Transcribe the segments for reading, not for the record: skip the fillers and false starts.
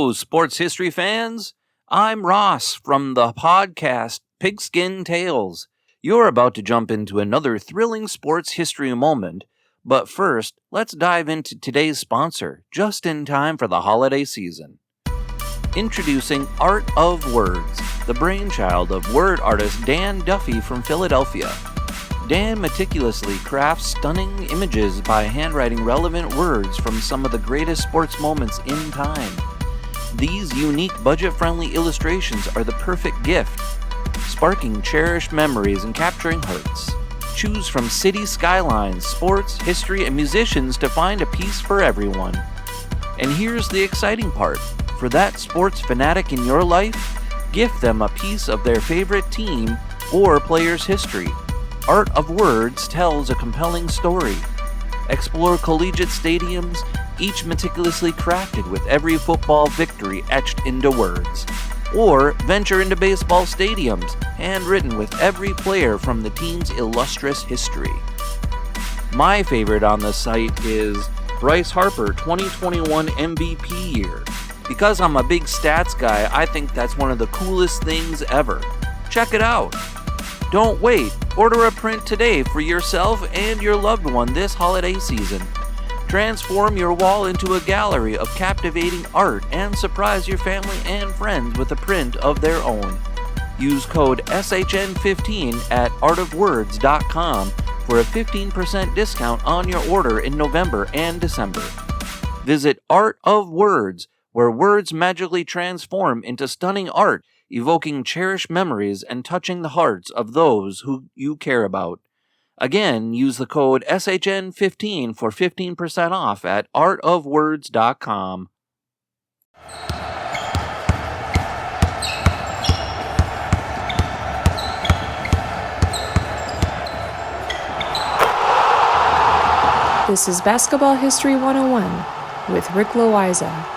Hello, sports history fans. I'm Ross from the podcast Pigskin Tales. You're about to jump into another thrilling sports history moment, but first, let's dive into today's sponsor, just in time for the holiday season. Introducing Art of Words, the brainchild of word artist Dan Duffy from Philadelphia. Dan meticulously crafts stunning images by handwriting relevant words from some of the greatest sports moments in time. These unique budget-friendly illustrations are the perfect gift, sparking cherished memories and capturing hearts. Choose from city skylines, sports, history, and musicians to find a piece for everyone. And here's the exciting part. For that sports fanatic in your life, gift them a piece of their favorite team or player's history. Art of Words tells a compelling story. Explore collegiate stadiums, each meticulously crafted with every football victory etched into words. Or venture into baseball stadiums, handwritten with every player from the team's illustrious history. My favorite on the site is Bryce Harper 2021 MVP year. Because I'm a big stats guy, I think that's one of the coolest things ever. Check it out. Don't wait. Order a print today for yourself and your loved one this holiday season. Transform your wall into a gallery of captivating art and surprise your family and friends with a print of their own. Use code SHN15 at artofwords.com for a 15% discount on your order in November and December. Visit Art of Words, where words magically transform into stunning art, evoking cherished memories and touching the hearts of those who you care about. Again, use the code SHN15 for 15% off at artofwords.com. This is Basketball History 101 with Rick Loayza.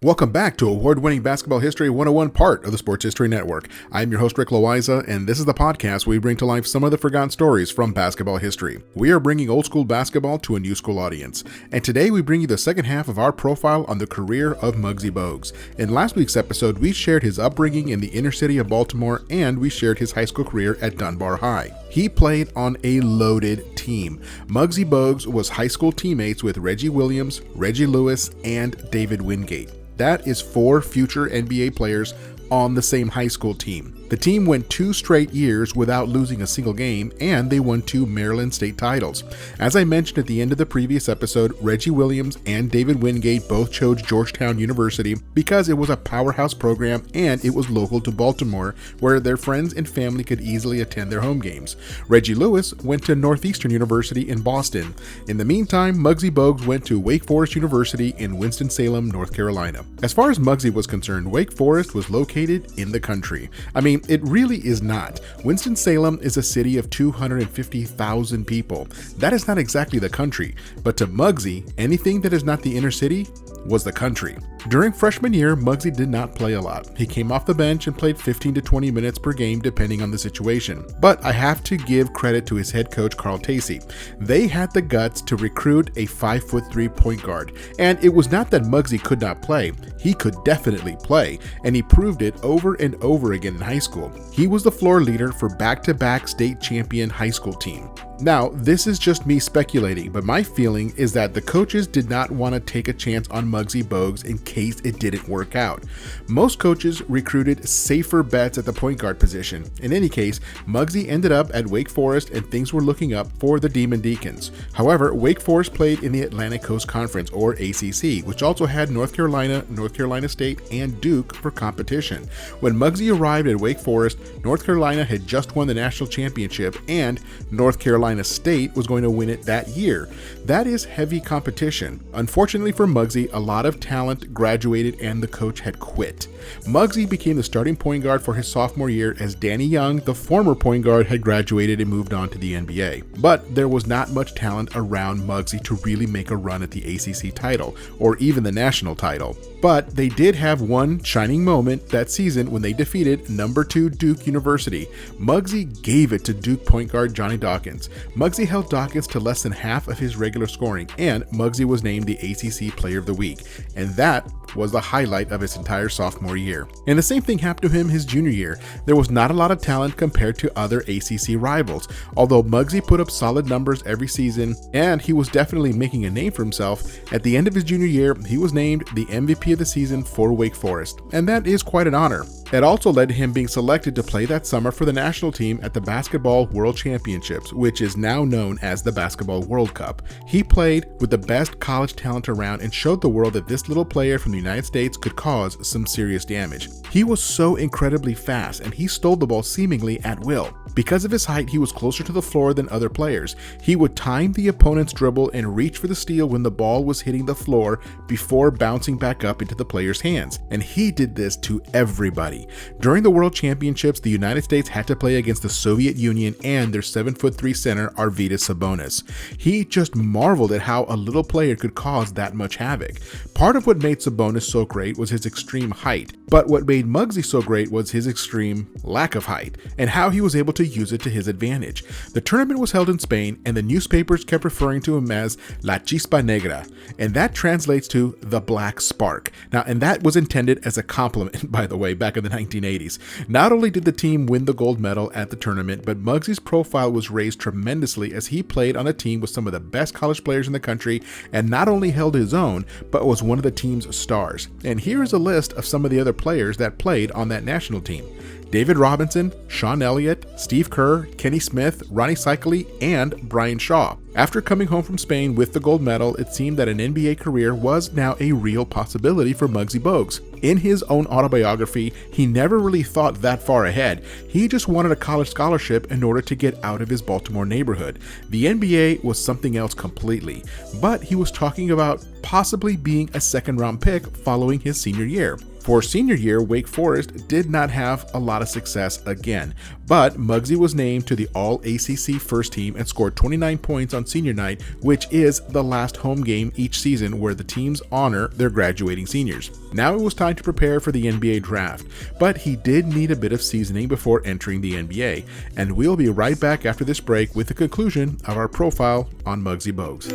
Welcome back to award-winning Basketball History 101 part of the Sports History Network. I'm your host, Rick Loayza, and this is the podcast where we bring to life some of the forgotten stories from basketball history. We are bringing old school basketball to a new school audience, and today we bring you the second half of our profile on the career of Muggsy Bogues. In last week's episode, we shared his upbringing in the inner city of Baltimore, and we shared his high school career at Dunbar High. He played on a loaded team. Muggsy Bogues was high school teammates with Reggie Williams, Reggie Lewis, and David Wingate. That is 4 future NBA players on the same high school team. The team went 2 straight years without losing a single game, and they won 2 Maryland state titles. As I mentioned at the end of the previous episode, Reggie Williams and David Wingate both chose Georgetown University because it was a powerhouse program and it was local to Baltimore, where their friends and family could easily attend their home games. Reggie Lewis went to Northeastern University in Boston. In the meantime, Muggsy Bogues went to Wake Forest University in Winston-Salem, North Carolina. As far as Muggsy was concerned, Wake Forest was located in the country. I mean, it really is not. Winston-Salem is a city of 250,000 people. That is not exactly the country, but to Muggsy, anything that is not the inner city was the country. During freshman year, Muggsy did not play a lot. He came off the bench and played 15 to 20 minutes per game depending on the situation. But I have to give credit to his head coach, Carl Tacey. They had the guts to recruit a 5'3" point guard. And it was not that Muggsy could not play. He could definitely play, and he proved it over and over again in high school. He was the floor leader for back-to-back state champion high school team. Now, this is just me speculating, but my feeling is that the coaches did not want to take a chance on Muggsy Bogues in case it didn't work out. Most coaches recruited safer bets at the point guard position. In any case, Muggsy ended up at Wake Forest and things were looking up for the Demon Deacons. However, Wake Forest played in the Atlantic Coast Conference, or ACC, which also had North Carolina, North Carolina State, and Duke for competition. When Muggsy arrived at Wake Forest, North Carolina had just won the national championship and North Carolina State was going to win it that year. That is heavy competition. Unfortunately for Muggsy, a lot of talent graduated and the coach had quit. Muggsy became the starting point guard for his sophomore year as Danny Young, the former point guard, had graduated and moved on to the NBA. But there was not much talent around Muggsy to really make a run at the ACC title, or even the national title. But they did have one shining moment that season when they defeated number 2 Duke University. Muggsy gave it to Duke point guard Johnny Dawkins. Muggsy held Dawkins to less than half of his regular scoring, and Muggsy was named the ACC Player of the Week, and that was the highlight of his entire sophomore year. And the same thing happened to him his junior year. There was not a lot of talent compared to other ACC rivals, although Muggsy put up solid numbers every season, and he was definitely making a name for himself. At the end of his junior year, he was named the MVP of the season for Wake Forest, and that is quite an honor. It also led to him being selected to play that summer for the national team at the Basketball World Championships, which is now known as the Basketball World Cup. He played with the best college talent around and showed the world that this little player from the United States could cause some serious damage. He was so incredibly fast, and he stole the ball seemingly at will. Because of his height, he was closer to the floor than other players. He would time the opponent's dribble and reach for the steal when the ball was hitting the floor before bouncing back up into the player's hands. And he did this to everybody. During the World Championships, the United States had to play against the Soviet Union and their 7'3" center, Arvydas Sabonis. He just marveled at how a little player could cause that much havoc. Part of what made Sabonis so great was his extreme height, but what made Muggsy so great was his extreme lack of height, and how he was able to use it to his advantage. The tournament was held in Spain, and the newspapers kept referring to him as La Chispa Negra, and that translates to the Black Spark. Now, and that was intended as a compliment, by the way, back in the 1980s. Not only did the team win the gold medal at the tournament, but Muggsy's profile was raised tremendously as he played on a team with some of the best college players in the country, and not only held his own, but was one of the team's stars. And here is a list of some of the other players that played on that national team: David Robinson, Sean Elliott, Steve Kerr, Kenny Smith, Ronnie Cycli, and Brian Shaw. After coming home from Spain with the gold medal, it seemed that an NBA career was now a real possibility for Muggsy Bogues. In his own autobiography, he never really thought that far ahead. He just wanted a college scholarship in order to get out of his Baltimore neighborhood. The NBA was something else completely, but he was talking about possibly being a second-round pick following his senior year. For senior year, Wake Forest did not have a lot of success again, but Muggsy was named to the All-ACC first team and scored 29 points on senior night, which is the last home game each season where the teams honor their graduating seniors. Now it was time to prepare for the NBA draft, but he did need a bit of seasoning before entering the NBA, and we'll be right back after this break with the conclusion of our profile on Muggsy Bogues.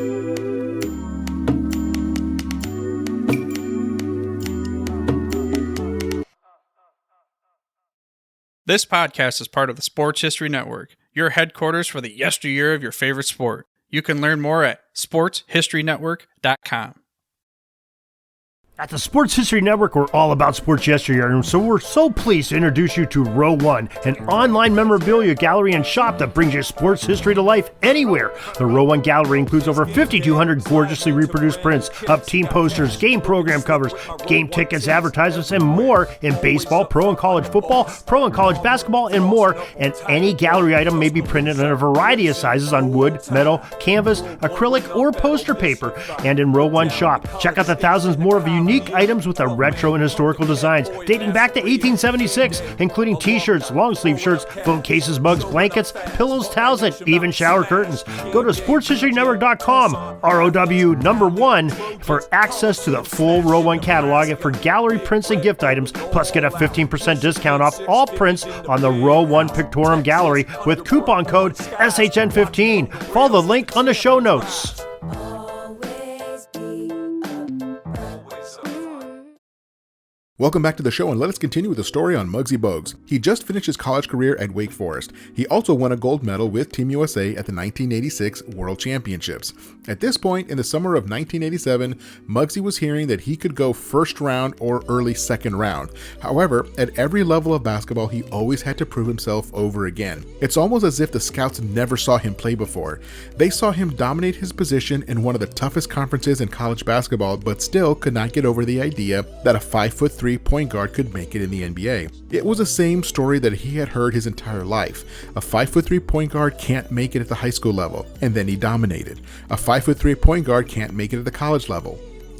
This podcast is part of the Sports History Network, your headquarters for the yesteryear of your favorite sport. You can learn more at sportshistorynetwork.com. At the Sports History Network, we're all about sports yesteryear, and so we're so pleased to introduce you to Row One, an online memorabilia gallery and shop that brings your sports history to life anywhere. The Row One gallery includes over 5,200 gorgeously reproduced prints of team posters, game program covers, game tickets, advertisements, and more in baseball, pro and college football, pro and college basketball, and more. And any gallery item may be printed in a variety of sizes on wood, metal, canvas, acrylic, or poster paper. And in Row One shop, check out the thousands more of unique items with the retro and historical designs dating back to 1876, including t-shirts, long sleeve shirts, phone cases, mugs, blankets, pillows, towels, and even shower curtains. Go to sportshistorynetwork.com, ROW1, for access to the full Row One catalog and for gallery prints and gift items, plus get a 15% discount off all prints on the Row One Pictorium Gallery with coupon code SHN15. Follow the link on the show notes. Welcome back to the show, and let us continue with the story on Muggsy Bogues. He just finished his college career at Wake Forest. He also won a gold medal with Team USA at the 1986 World Championships. At this point, in the summer of 1987, Muggsy was hearing that he could go first round or early second round. However, at every level of basketball, he always had to prove himself over again. It's almost as if the scouts never saw him play before. They saw him dominate his position in one of the toughest conferences in college basketball, but still could not get over the idea that a 5'3" point guard could make it in the NBA. It was the same story that he had heard his entire life. A 5'3" point guard can't make it at the high school level, and then he dominated. A 5'3" point guard can't make it at the college level,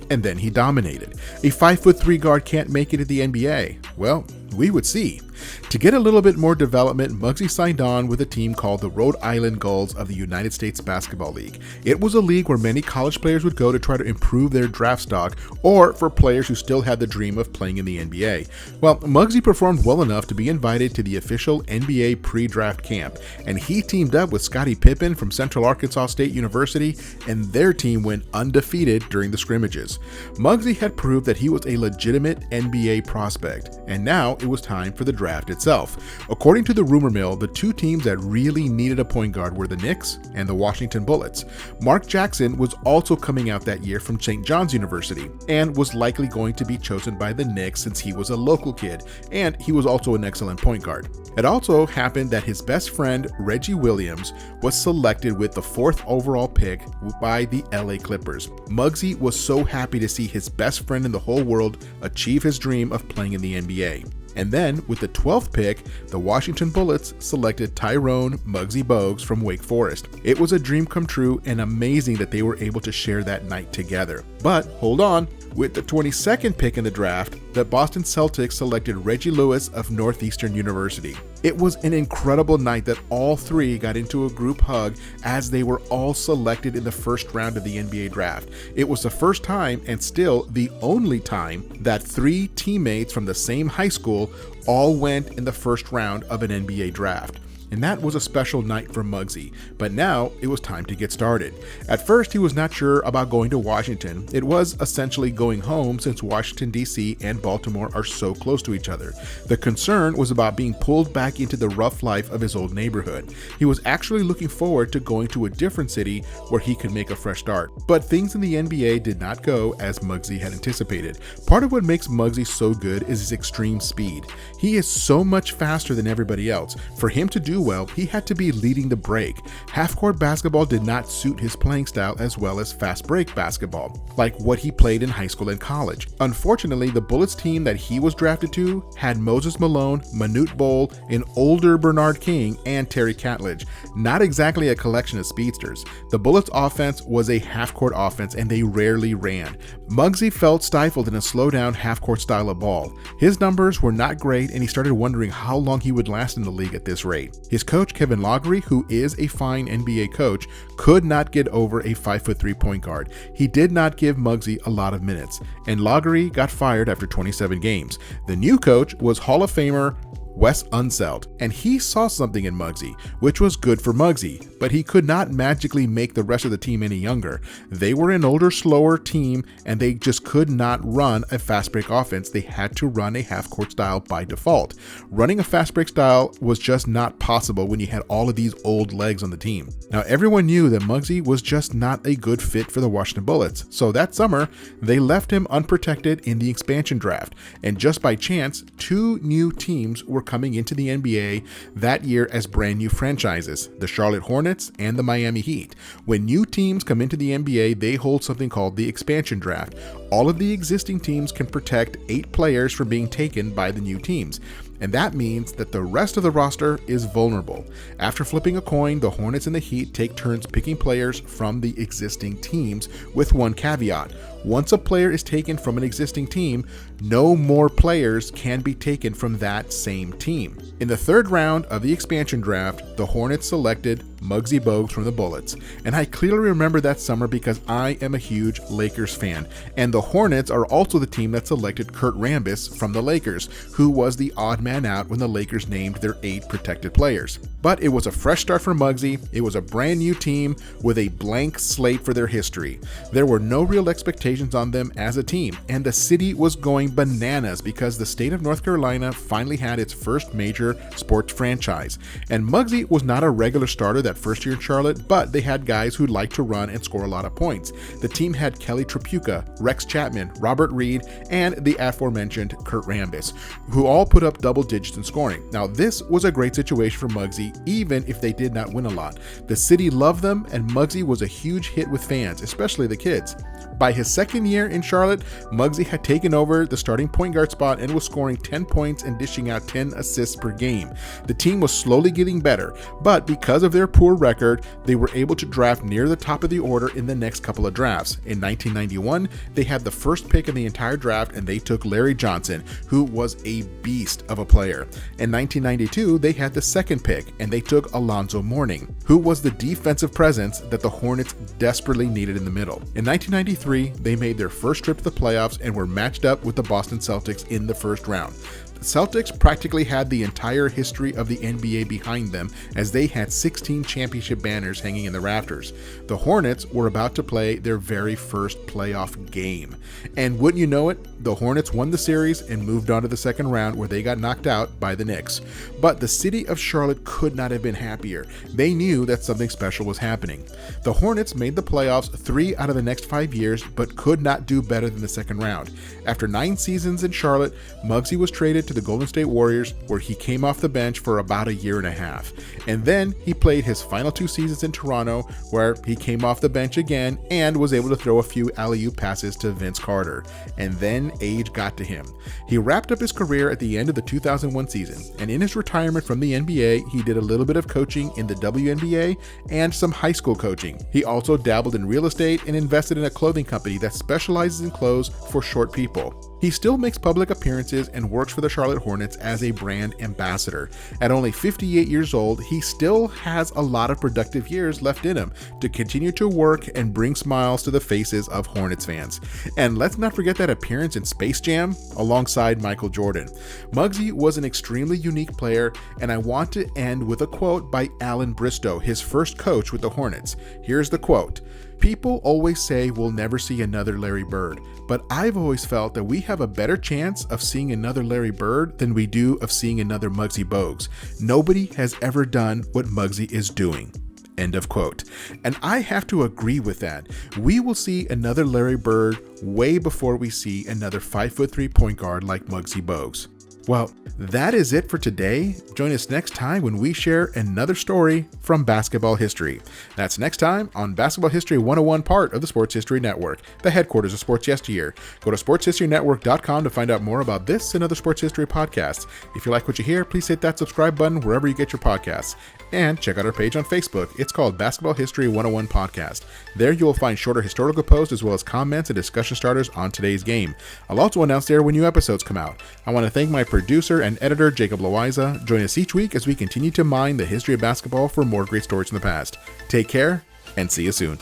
and then he dominated. A 5'3" guard can't make it at the NBA. Well, we would see. To get a little bit more development, Muggsy signed on with a team called the Rhode Island Gulls of the United States Basketball League. It was a league where many college players would go to try to improve their draft stock, or for players who still had the dream of playing in the NBA. Well, Muggsy performed well enough to be invited to the official NBA pre-draft camp, and he teamed up with Scottie Pippen from Central Arkansas State University, and their team went undefeated during the scrimmages. Muggsy had proved that he was a legitimate NBA prospect, and now it was time for the draft itself. According to the rumor mill, the two teams that really needed a point guard were the Knicks and the Washington Bullets. Mark Jackson was also coming out that year from St. John's University, and was likely going to be chosen by the Knicks since he was a local kid, and he was also an excellent point guard. It also happened that his best friend, Reggie Williams, was selected with the 4th overall pick by the LA Clippers. Muggsy was so happy to see his best friend in the whole world achieve his dream of playing in the NBA. And then, with the 12th pick, the Washington Bullets selected Tyrone Muggsy Bogues from Wake Forest. It was a dream come true and amazing that they were able to share that night together. But hold on, with the 22nd pick in the draft, the Boston Celtics selected Reggie Lewis of Northeastern University. It was an incredible night that all three got into a group hug as they were all selected in the first round of the NBA draft. It was the first time, and still the only time, that 3 teammates from the same high school all went in the first round of an NBA draft. And that was a special night for Muggsy, but now it was time to get started. At first, he was not sure about going to Washington. It was essentially going home since Washington, D.C. and Baltimore are so close to each other. The concern was about being pulled back into the rough life of his old neighborhood. He was actually looking forward to going to a different city where he could make a fresh start. But things in the NBA did not go as Muggsy had anticipated. Part of what makes Muggsy so good is his extreme speed. He is so much faster than everybody else. For him to do well, he had to be leading the break. Half-court basketball did not suit his playing style as well as fast-break basketball, like what he played in high school and college. Unfortunately, the Bullets team that he was drafted to had Moses Malone, Manute Bol, an older Bernard King, and Terry Catledge. Not exactly a collection of speedsters. The Bullets offense was a half-court offense and they rarely ran. Muggsy felt stifled in a slow-down half-court style of ball. His numbers were not great and he started wondering how long he would last in the league at this rate. His coach, Kevin Loughery, who is a fine NBA coach, could not get over a 5'3" point guard. He did not give Muggsy a lot of minutes, and Loughery got fired after 27 games. The new coach was Hall of Famer Wes Unseld, and he saw something in Muggsy, which was good for Muggsy, but he could not magically make the rest of the team any younger. They were an older, slower team, and they just could not run a fast break offense. They had to run a half-court style by default. Running a fast break style was just not possible when you had all of these old legs on the team. Now, everyone knew that Muggsy was just not a good fit for the Washington Bullets, so that summer, they left him unprotected in the expansion draft, and just by chance, 2 new teams were coming into the NBA that year as brand new franchises, the Charlotte Hornets and the Miami Heat. When new teams come into the NBA, they hold something called the expansion draft. All of the existing teams can protect 8 players from being taken by the new teams. And that means that the rest of the roster is vulnerable. After flipping a coin, the Hornets and the Heat take turns picking players from the existing teams, with one caveat. Once a player is taken from an existing team, no more players can be taken from that same team. In the 3rd round of the expansion draft, the Hornets selected Muggsy Bogues from the Bullets, and I clearly remember that summer because I am a huge Lakers fan, and the Hornets are also the team that selected Kurt Rambis from the Lakers, who was the odd man out when the Lakers named their 8 protected players. But it was a fresh start for Muggsy. It was a brand new team with a blank slate for their history. There were no real expectations on them as a team, and the city was going bananas because the state of North Carolina finally had its first major sports franchise. And Muggsy was not a regular starter that first year in Charlotte, but they had guys who liked to run and score a lot of points. The team had Kelly Tripucka, Rex Chapman, Robert Reed, and the aforementioned Kurt Rambis, who all put up double digits in scoring. Now, this was a great situation for Muggsy, even if they did not win a lot. The city loved them, and Muggsy was a huge hit with fans, especially the kids. By his second year in Charlotte, Muggsy had taken over the starting point guard spot and was scoring 10 points and dishing out 10 assists per game. The team was slowly getting better, but because of their poor record, they were able to draft near the top of the order in the next couple of drafts. In 1991, they had the first pick in the entire draft and they took Larry Johnson, who was a beast of a player. In 1992, they had the second pick and they took Alonzo Mourning, who was the defensive presence that the Hornets desperately needed in the middle. In 1993, they made their first trip to the playoffs and were matched up with the Boston Celtics in the first round. The Celtics practically had the entire history of the NBA behind them, as they had 16 championship banners hanging in the rafters. The Hornets were about to play their very first playoff game. And wouldn't you know it, the Hornets won the series and moved on to the second round, where they got knocked out by the Knicks. But the city of Charlotte could not have been happier. They knew that something special was happening. The Hornets made the playoffs 3 out of the next 5 years, but could not do better than the second round. After 9 seasons in Charlotte, Muggsy was traded to the Golden State Warriors, where he came off the bench for about a year and a half. And then he played his final 2 seasons in Toronto, where he came off the bench again and was able to throw a few alley-oop passes to Vince Carter. And then age got to him. He wrapped up his career at the end of the 2001 season, and in his retirement from the NBA, he did a little bit of coaching in the WNBA and some high school coaching. He also dabbled in real estate and invested in a clothing company that specializes in clothes for short people. He still makes public appearances and works for the Charlotte Hornets as a brand ambassador. At only 58 years old, he still has a lot of productive years left in him to continue to work and bring smiles to the faces of Hornets fans. And let's not forget that appearance in Space Jam alongside Michael Jordan. Muggsy was an extremely unique player, and I want to end with a quote by Alan Bristow, his first coach with the Hornets. Here's the quote. "People always say we'll never see another Larry Bird, but I've always felt that we have a better chance of seeing another Larry Bird than we do of seeing another Muggsy Bogues. Nobody has ever done what Muggsy is doing." End of quote. And I have to agree with that. We will see another Larry Bird way before we see another 5'3" point guard like Muggsy Bogues. Well, that is it for today. Join us next time when we share another story from basketball history. That's next time on Basketball History 101, part of the Sports History Network, the headquarters of Sports Yesteryear. Go to sportshistorynetwork.com to find out more about this and other sports history podcasts. If you like what you hear, please hit that subscribe button wherever you get your podcasts. And check out our page on Facebook. It's called Basketball History 101 Podcast. There you will find shorter historical posts as well as comments and discussion starters on today's game. I'll also announce there when new episodes come out. I want to thank my producer and editor, Jacob Loayza. Join us each week as we continue to mine the history of basketball for more great stories from the past. Take care and see you soon.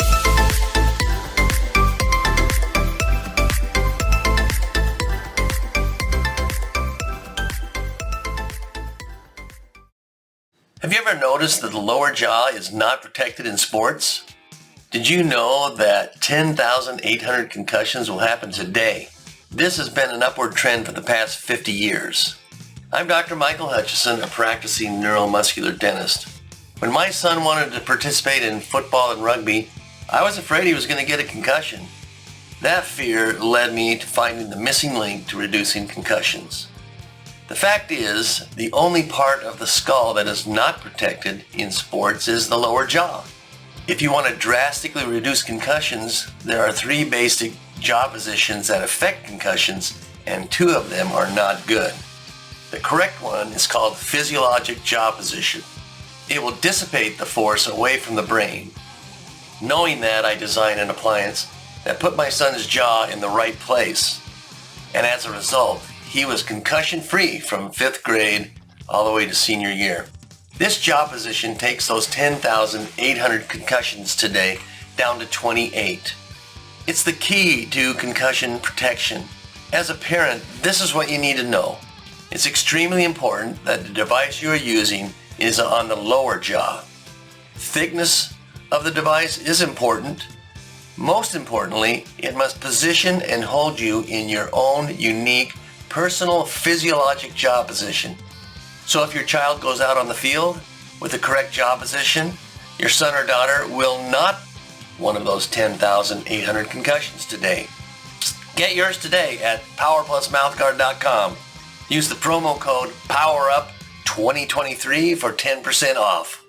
Have you ever noticed that the lower jaw is not protected in sports? Did you know that 10,800 concussions will happen today? This has been an upward trend for the past 50 years. I'm Dr. Michael Hutchison, a practicing neuromuscular dentist. When my son wanted to participate in football and rugby, I was afraid he was going to get a concussion. That fear led me to finding the missing link to reducing concussions. The fact is, the only part of the skull that is not protected in sports is the lower jaw. If you want to drastically reduce concussions, there are 3 basic jaw positions that affect concussions, and 2 of them are not good. The correct one is called physiologic jaw position. It will dissipate the force away from the brain. Knowing that, I designed an appliance that put my son's jaw in the right place, and as a result, he was concussion-free from 5th grade all the way to senior year. This jaw position takes those 10,800 concussions today down to 28. It's the key to concussion protection. As a parent, this is what you need to know. It's extremely important that the device you are using is on the lower jaw. Thickness of the device is important. Most importantly, it must position and hold you in your own unique personal physiologic jaw position. So if your child goes out on the field with the correct jaw position, your son or daughter will not one of those 10,800 concussions today. Get yours today at powerplusmouthguard.com. Use the promo code POWERUP2023 for 10% off.